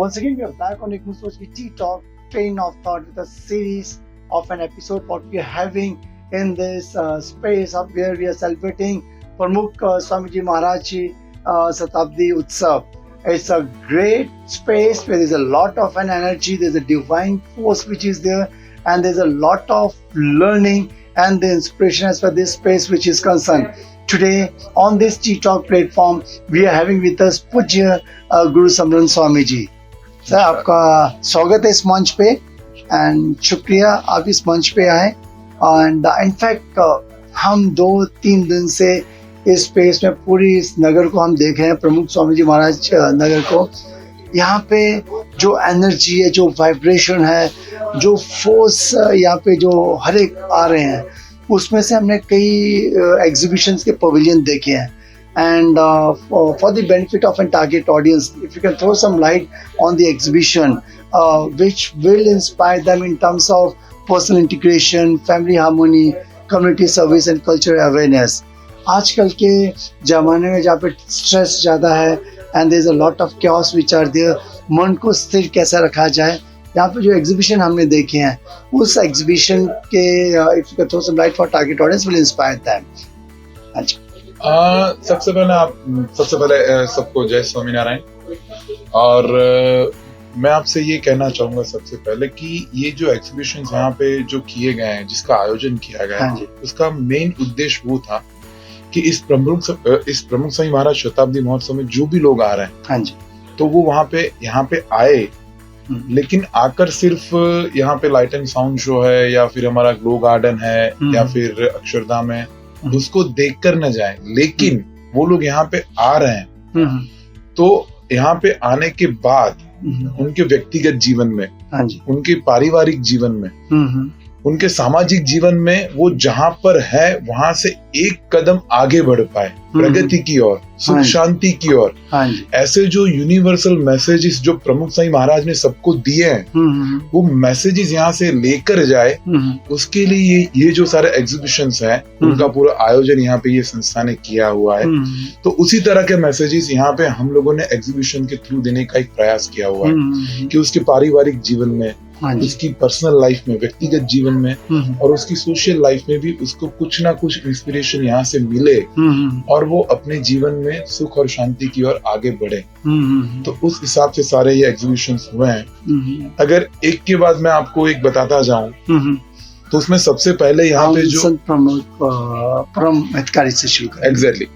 Once again, we are back on Ignuso's Tea Talk, Train of Thought, with a series of an episode what we are having in this space of where we are celebrating Pramukh Swamiji Maharaj Ji Satabdi Utsav. It's a great space where there's a lot of an energy, there's a divine force which is there, and there's a lot of learning and the inspiration as for this space which is concerned. Today on this Tea Talk platform, we are having with us Pujya Guru Samran Swami Ji. Sir आपका स्वागत है इस मंच पे and शुक्रिया आप इस मंच पे आए. एंड इनफैक्ट हम 2-3 दिन से इस स्पेस में पूरी इस नगर को हम देख रहे हैं, प्रमुख स्वामी जी महाराज नगर को. यहाँ पे जो एनर्जी है, जो वाइब्रेशन है, जो फोर्स यहाँ पे जो हर एक आ रहे हैं, उसमें से हमने कई एग्जीबिशंस के पवेलियन देखे हैं. And for the benefit of a target audience, if you can throw some light on the exhibition, which will inspire them in terms of personal integration, family harmony, community service and cultural awareness. आजकल के ज़माने में जहाँ पे stress ज़्यादा है and there is a lot of chaos which are there, मन को स्थिर कैसे रखा जाए, यहाँ पे जो एग्जीबिशन हमने देखे हैं उस एग्जीबिशन के if you can throw some light for target audience will inspire them. अच्छा. सबसे पहले सबको जय स्वामीनारायण. और मैं आपसे ये कहना चाहूँगा सबसे पहले कि ये जो एग्जीबिशन यहाँ पे जो किए गए हैं, जिसका आयोजन किया गया है, उसका मेन उद्देश्य वो था कि इस प्रमुख स्वामी महाराज शताब्दी महोत्सव में जो भी लोग आ रहे हैं, हाँ जी, तो वो यहाँ पे आए, लेकिन आकर सिर्फ यहाँ पे लाइट एंड साउंड शो है या फिर हमारा ग्लो गार्डन है या फिर अक्षरधाम है, उसको देखकर न जाए. लेकिन वो लोग यहाँ पे आ रहे हैं तो यहाँ पे आने के बाद उनके व्यक्तिगत जीवन में, हाँ जी, उनके पारिवारिक जीवन में, उनके सामाजिक जीवन में वो जहाँ पर है वहां से एक कदम आगे बढ़ पाए, प्रगति की ओर, सुख शांति की ओर. हाँ जी. ऐसे जो यूनिवर्सल मैसेजेस जो प्रमुख साईं महाराज ने सबको दिए हैं, वो मैसेजेस यहाँ से लेकर जाए, उसके लिए ये जो सारे एग्जीबिशंस हैं, उनका पूरा आयोजन यहाँ पे ये संस्था ने किया हुआ है. तो उसी तरह के मैसेजेस यहाँ पे हम लोगों ने एग्जीबिशन के थ्रू देने का एक प्रयास किया हुआ है कि उसके पारिवारिक जीवन में, उसकी पर्सनल लाइफ में, व्यक्तिगत जीवन में और उसकी सोशल लाइफ में भी उसको कुछ ना कुछ इंस्पिरेशन यहाँ से मिले और वो अपने जीवन में सुख और शांति की ओर आगे बढ़े. तो उस हिसाब से सारे ये एग्जीबिशंस हुए हैं. अगर एक के बाद मैं आपको एक बताता जाऊं तो उसमें सबसे पहले यहाँ पे जो परम हितकारी से शुरू करें. एग्जैक्टली.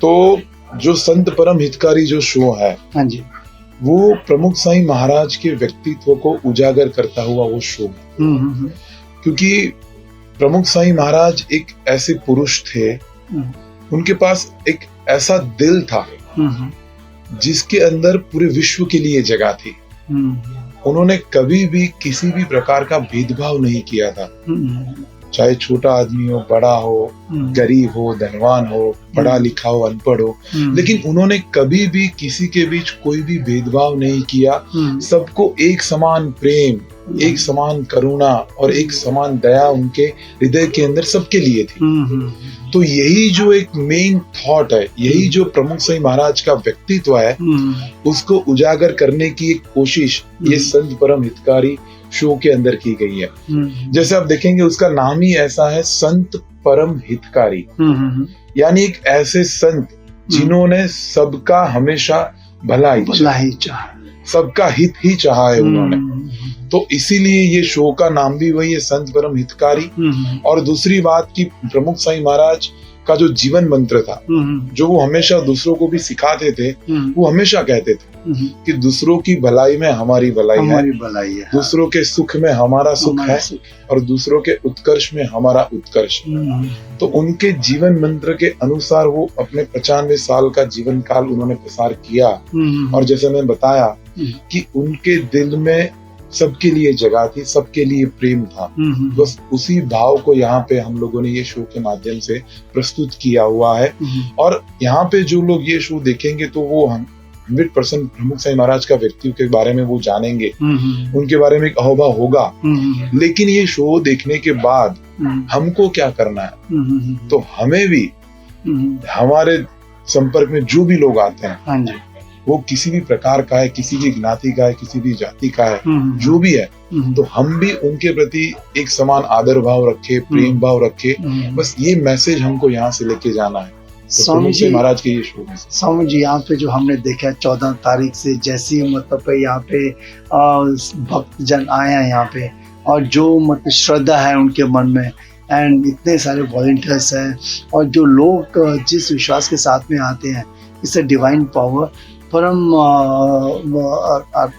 तो जो संत परम हितकारी जो शो है, हाँ जी, वो प्रमुख साईं महाराज के व्यक्तित्व को उजागर करता हुआ वो शो है. क्योंकि प्रमुख साईं महाराज एक ऐसे पुरुष थे, उनके पास एक ऐसा दिल था जिसके अंदर पूरे विश्व के लिए जगह थी. उन्होंने कभी भी किसी भी प्रकार का भेदभाव नहीं किया था, चाहे छोटा आदमी हो, बड़ा हो, गरीब हो, धनवान हो, पढ़ा लिखा हो, अनपढ़ हो, लेकिन उन्होंने कभी भी किसी के बीच कोई भी भेदभाव नहीं किया. सबको एक समान प्रेम, एक समान करुणा और एक समान दया उनके हृदय के अंदर सबके लिए थी. तो यही जो एक मेन थॉट है, यही जो प्रमुख साईं महाराज का व्यक्तित्व है, उसको उजागर करने की एक कोशिश ये संत परम हितकारी शो के अंदर की गई है. जैसे आप देखेंगे उसका नाम ही ऐसा है, संत परम हितकारी. यानी एक ऐसे संत जिन्होंने सबका हमेशा भला ही चाहा, सबका हित ही चाहा है उन्होंने. तो इसीलिए ये शो का नाम भी वही है, संत परम हितकारी. और दूसरी बात कि प्रमुख साईं महाराज का जो जीवन मंत्र था, जो वो हमेशा दूसरों को भी सिखाते थे, वो हमेशा कहते थे कि दूसरों की भलाई में हमारी भलाई है, दूसरों के सुख में हमारा सुख है और दूसरों के उत्कर्ष में हमारा उत्कर्ष है। तो उनके जीवन मंत्र के अनुसार वो अपने 95 साल का जीवन काल उन्होंने प्रसार किया। और जैसे मैंने बताया कि उनके दिल में सबके लिए जगह थी, सबके लिए प्रेम था। बस उसी भाव को यहाँ पे हम लोगों ने ये शो के माध्यम से प्रस्तुत किया हुआ है। और यहाँ पे जो लोग ये शो देखेंगे तो वो 100% प्रमुख साईं महाराज का व्यक्तित्व के बारे में वो जानेंगे, उनके बारे में एक अहोभाव होगा। लेकिन ये शो देखने के बाद हमको क्या करना है, तो हमें भी हमारे संपर्क में जो भी लोग आते हैं, वो किसी भी प्रकार का है, किसी भी ज्ञाति का है, किसी भी जाति का है, जो भी है, तो हम भी उनके प्रति एक समान आदर भाव रखे, प्रेम भाव रखे। बस ये मैसेज हमको यहाँ से लेके जाना है। तो स्वामी जी महाराज के ये शो में स्वामी जी यहाँ पे जो हमने देखा है 14 तारीख से जैसी मतलब यहाँ पे भक्त जन आए हैं यहाँ पे, और जो मतलब श्रद्धा है उनके मन में, एंड इतने सारे वॉलंटियर्स हैं, और जो लोग जिस विश्वास के साथ में आते हैं, इससे डिवाइन पावर परम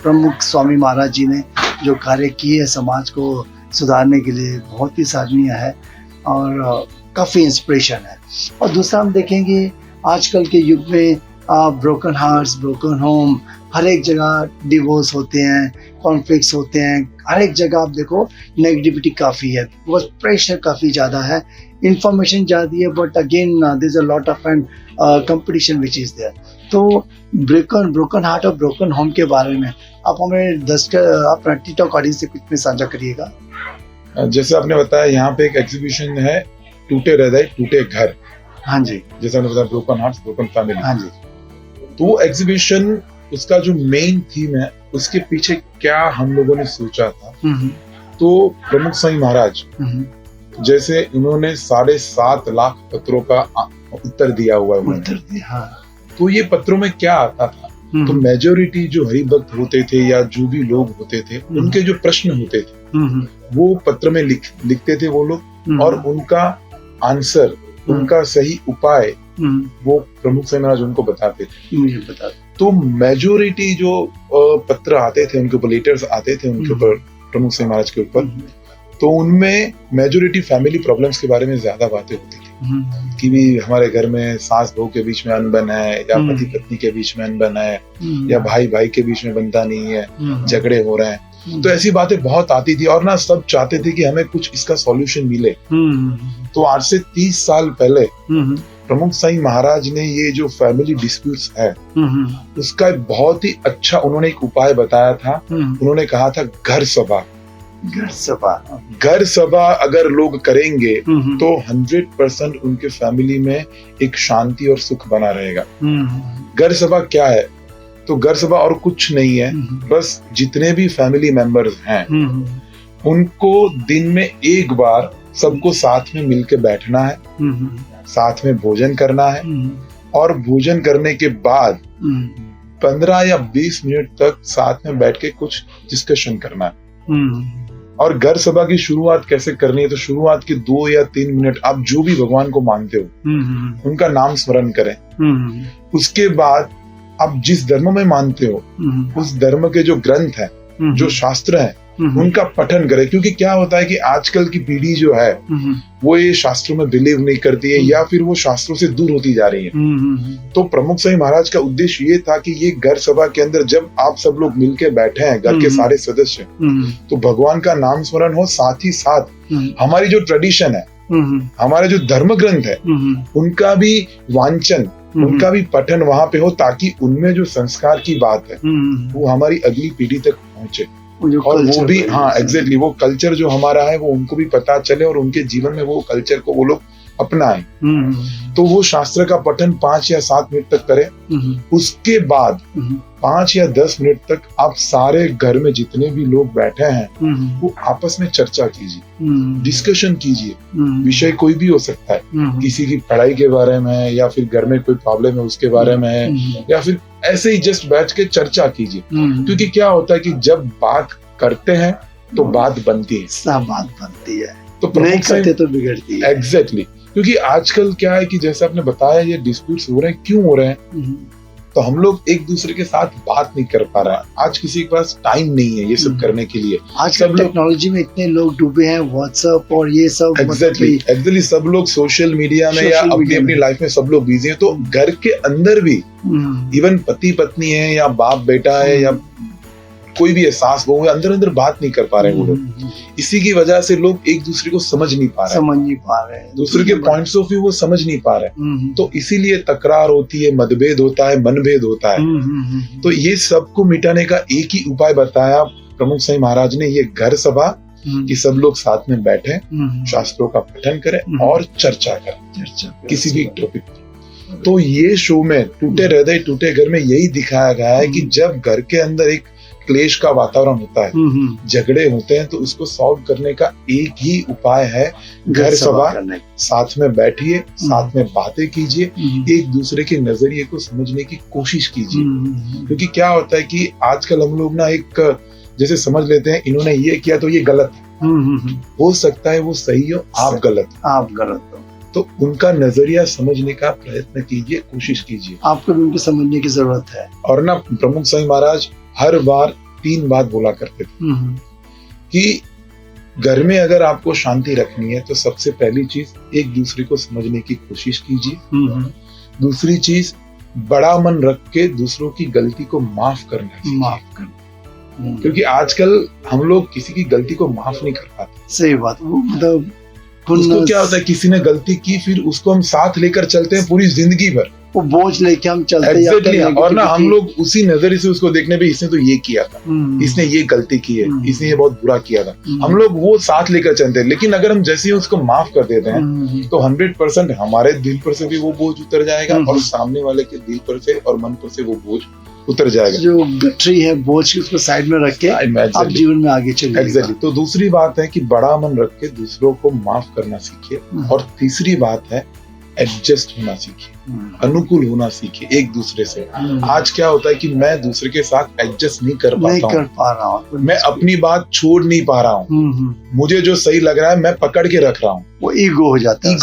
प्रमुख स्वामी महाराज जी ने जो कार्य किए हैं समाज को सुधारने के लिए, बहुत ही सराहनीय है और काफ़ी इंस्पिरेशन है। और दूसरा हम देखेंगे आजकल के युग में ब्रोकन हार्ट्स, ब्रोकन होम, हर एक जगह डिवोर्स होते हैं, कॉन्फ्लिक्ट्स होते हैं, हर एक जगह आप देखो नेगेटिविटी काफ़ी है, बिकॉज प्रेशर काफ़ी ज़्यादा है, इंफॉर्मेशन ज़्यादा है, but again there is a lot of and competition which is there. तो ब्रोकन हार्ट और ब्रोकन होम के बारे में आप हमें अपना टिकटॉक ऑडियंस से कुछ में साझा करिएगा। जैसे आपने बताया यहाँ पे एक एग्जीबिशन है, टूटे हृदय टूटे घर। हाँ जी, जैसे आपने बताया ब्रोकन हार्ट्स ब्रोकन फैमिली। हाँ जी, तो वो एग्जीबिशन, उसका जो मेन थीम है, उसके पीछे क्या हम लोगों ने सोचा था, तो प्रमुख साईं महाराज जैसे उन्होंने 7.5 लाख पत्रों का उत्तर दिया हुआ है। हाँ। तो ये पत्रों में क्या आता था, तो मेजोरिटी जो हरिभक्त होते थे या जो भी लोग होते थे, उनके जो प्रश्न होते थे वो पत्र में लिखते थे वो लोग, और उनका आंसर, उनका सही उपाय वो प्रमुख साईं महाराज उनको बताते थे। तो मेजोरिटी जो पत्र आते थे उनके ऊपर, लेटर्स आते थे उनके ऊपर, प्रमुख साईं महाराज के ऊपर, तो उनमें मेजोरिटी फैमिली प्रॉब्लम्स के बारे में ज्यादा बातें होती थी कि भी हमारे घर में सास बहू के बीच में अनबन है, या पति पत्नी के बीच में अनबन है, या भाई भाई के बीच में बनता नहीं है, झगड़े हो रहे हैं। तो ऐसी बातें बहुत आती थी, और ना सब चाहते थे कि हमें कुछ इसका सॉल्यूशन मिले। तो आज से 30 साल पहले प्रमुख साईं महाराज ने ये जो फैमिली डिस्प्यूट्स है उसका बहुत ही अच्छा उन्होंने एक उपाय बताया था। उन्होंने कहा था घर सभा। घर सभा अगर लोग करेंगे तो 100% उनके फैमिली में एक शांति और सुख बना रहेगा। घर सभा क्या है, तो घर सभा और कुछ नहीं है, बस जितने भी फैमिली मेंबर्स हैं उनको दिन में एक बार सबको साथ में मिलके बैठना है, साथ में भोजन करना है, और भोजन करने के बाद 15 या 20 मिनट तक साथ में बैठ के कुछ डिस्कशन करना है। और घर सभा की शुरुआत कैसे करनी है, तो शुरुआत के 2 या 3 मिनट आप जो भी भगवान को मानते हो उनका नाम स्मरण करें। उसके बाद आप जिस धर्म में मानते हो उस धर्म के जो ग्रंथ है, जो शास्त्र है, उनका पठन करें। क्योंकि क्या होता है कि आजकल की पीढ़ी जो है वो ये शास्त्रों में बिलीव नहीं करती है, या फिर वो शास्त्रों से दूर होती जा रही है। तो प्रमुख साईं महाराज का उद्देश्य ये था कि ये घर सभा के अंदर जब आप सब लोग मिलके बैठे हैं, घर के सारे सदस्य, तो भगवान का नाम स्मरण हो, साथ ही साथ हमारी जो ट्रेडिशन है, हमारे जो धर्म ग्रंथ है, उनका भी वांचन, उनका भी पठन वहां पे हो, ताकि उनमें जो संस्कार की बात है वो हमारी अगली पीढ़ी तक पहुंचे, और वो भी एग्जैक्टली वो कल्चर जो हमारा है वो उनको भी पता चले, और उनके जीवन में वो कल्चर को वो लोग अपनाएं। तो वो शास्त्र का पठन 5 या 7 मिनट तक करें। उसके बाद 5 या 10 मिनट तक आप सारे घर में जितने भी लोग बैठे हैं वो आपस में चर्चा कीजिए, डिस्कशन कीजिए। विषय कोई भी हो सकता है, किसी की पढ़ाई के बारे में, या फिर घर में कोई प्रॉब्लम है उसके बारे में, या फिर ऐसे ही जस्ट बैठ के चर्चा कीजिए। क्योंकि क्या होता है कि जब बात करते हैं तो बात बनती है, सब बात बनती है, तो नहीं करते तो बिगड़ती है। एग्जैक्टली। क्योंकि आजकल क्या है कि जैसे आपने बताया ये डिस्प्यूट्स हो रहे हैं, क्यों हो रहे हैं, तो हम लोग एक दूसरे के साथ बात नहीं कर पा रहे हैं। आज किसी के पास टाइम नहीं है ये सब करने के लिए। आज सब टेक्नोलॉजी में इतने लोग डूबे हैं, व्हाट्सएप और ये सब। एग्जैक्टली सब लोग सोशल मीडिया में या अपनी लाइफ में सब लोग बिजी हैं। तो घर के अंदर भी इवन पति पत्नी है या बाप बेटा है या कोई भी सास बहू है, अंदर बात नहीं कर पा रहे हैं वो लोग। इसी की वजह से लोग एक दूसरे को समझ नहीं पा रहे हैं, दूसरे के पॉइंट्स ऑफ व्यू वो समझ नहीं पा रहे। तो इसीलिए तकरार होती है, मतभेद होता है, मनभेद होता है। तो ये सबको मिटाने का एक ही उपाय बताया प्रमुख साईं महाराज ने, ये घर सभा, कि सब लोग साथ में बैठे, शास्त्रों का पठन करें और चर्चा करें किसी भी टॉपिक पर। तो ये शो में टूटे हृदय टूटे घर में यही दिखाया गया है कि जब घर के अंदर एक क्लेश का वातावरण होता है, झगड़े होते हैं, तो उसको सॉल्व करने का एक ही उपाय है घर सभा। साथ में बैठिए, साथ में बातें कीजिए, एक दूसरे के नजरिए को समझने की कोशिश कीजिए। क्योंकि क्या होता है कि आजकल हम लोग ना एक जैसे समझ लेते हैं इन्होंने ये किया तो ये गलत है। हो सकता है वो सही हो, आप गलत हो। तो उनका नजरिया समझने का प्रयत्न कीजिए, कोशिश कीजिए। आपको भी उनको समझने की जरूरत है। और ना प्रमुख साईं महाराज हर बार 3 बात बोला करते थे कि घर में अगर आपको शांति रखनी है तो सबसे पहली चीज एक दूसरे को समझने की कोशिश कीजिए। दूसरी चीज बड़ा मन रख के दूसरों की गलती को माफ करना। क्योंकि आजकल हम लोग किसी की गलती को माफ नहीं कर पाते। सही बात। वो मतलब उसको क्या होता है, किसी ने गलती की फिर उसको हम साथ लेकर चलते हैं पूरी जिंदगी भर, वो बोझ लेके हम चलते हैं। Exactly, और ना हम लोग उसी नजरिए से उसको देखने पे इसने तो ये किया था, इसने ये गलती की है, इसने ये बहुत बुरा किया था, हम लोग वो साथ लेकर चलते हैं। लेकिन अगर हम जैसे ही उसको माफ कर देते हैं तो 100% हमारे दिल पर से भी वो बोझ उतर जाएगा और सामने वाले के दिल पर से और मन पर से वो बोझ उतर जाएगा। जो गठरी है बोझ की उसको साइड में रख के आप जीवन में आगे चलिए। Exactly. तो दूसरी बात है कि बड़ा मन रख के दूसरों को माफ करना सीखिए। और तीसरी बात है एडजस्ट होना सीखिए, अनुकूल होना सीखिए एक दूसरे से। आज क्या होता है कि मैं दूसरे के साथ एडजस्ट नहीं कर पा रहा हूँ, मैं अपनी बात छोड़ नहीं पा रहा हूँ, मुझे जो सही लग रहा है मैं पकड़ के रख रहा हूँ, वो ईगो हो जाता है।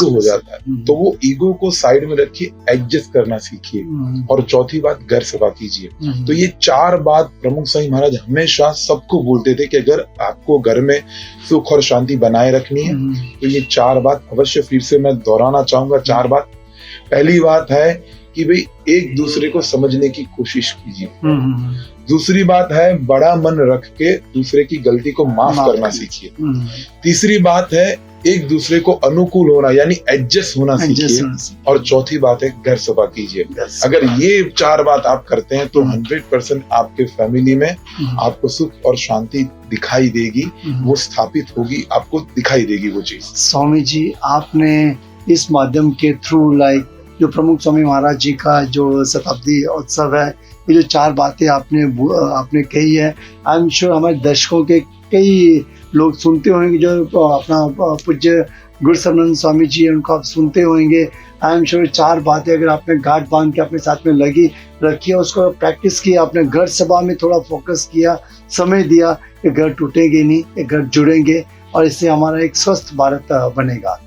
तो वो ईगो को साइड में रखिए, एडजस्ट करना सीखिए। और चौथी बात घर सभा कीजिए। तो ये 4 बात प्रमुख साईं महाराज हमेशा सबको बोलते थे कि अगर आपको घर में सुख और शांति बनाए रखनी है तो ये 4 बात अवश्य फिर से मैं दोहराना चाहूंगा। 4 बात। पहली बात है कि भाई एक दूसरे को समझने की कोशिश कीजिए। दूसरी बात है बड़ा मन रख के दूसरे की गलती को माफ करना सीखिए। तीसरी बात है एक दूसरे को अनुकूल होना यानी एडजस्ट होना सीखिए। और चौथी बात है घर सभा कीजिए। अगर ये 4 बात आप करते हैं तो 100% आपके फैमिली में आपको सुख और शांति दिखाई देगी, वो स्थापित होगी, आपको दिखाई देगी वो चीज। स्वामी जी, आपने इस माध्यम के थ्रू जो प्रमुख स्वामी महाराज जी का जो शताब्दी उत्सव है, ये जो 4 बातें आपने कही है, आई एम श्योर हमारे दर्शकों के कई लोग सुनते होंगे जो अपना पूज्य गुरुसरनंद स्वामी जी है उनको आप सुनते होंगे। आई एम श्योर 4 बातें अगर आपने गांठ बांध के अपने साथ में रखी है, उसको प्रैक्टिस किया, आपने घर सभा में थोड़ा फोकस किया, समय दिया, ये घर टूटेंगे नहीं, ये घर जुड़ेंगे और इससे हमारा एक स्वस्थ भारत बनेगा।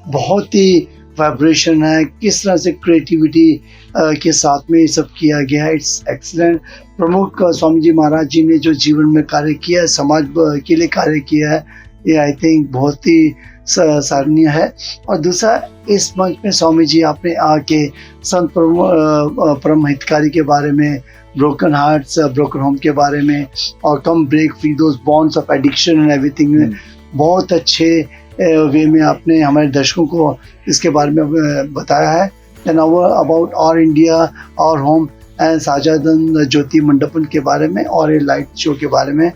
बहुत ही वाइब्रेशन है, किस तरह से क्रिएटिविटी के साथ में ये सब किया गया है, इट्स एक्सीलेंट। प्रमुख स्वामी जी महाराज जी ने जो जीवन में कार्य किया है, समाज के लिए कार्य किया है, ये आई थिंक बहुत ही सराहनीय है। और दूसरा, इस मंच में स्वामी जी आपने आके संत परम हितकारी के बारे में, ब्रोकन हार्ट्स ब्रोकन होम के बारे में और कम break free those bonds of addiction and everything में बहुत अच्छे वे में आपने हमारे दर्शकों को इसके बारे में बताया है। एंड अबाउट और इंडिया और होम एंड साजादन ज्योति मंडपन के बारे में और ये लाइट शो के बारे में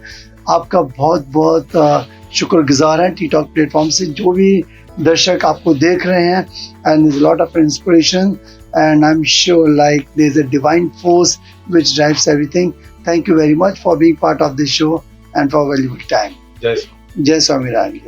आपका बहुत बहुत शुक्रगुजार है टी टॉक प्लेटफॉर्म से। जो भी दर्शक आपको देख रहे हैं, and is lot of inspiration and I am sure like there is a divine force which drives everything. Thank you very much for being part of this show and for valuable time. जय स्वामी नारायण।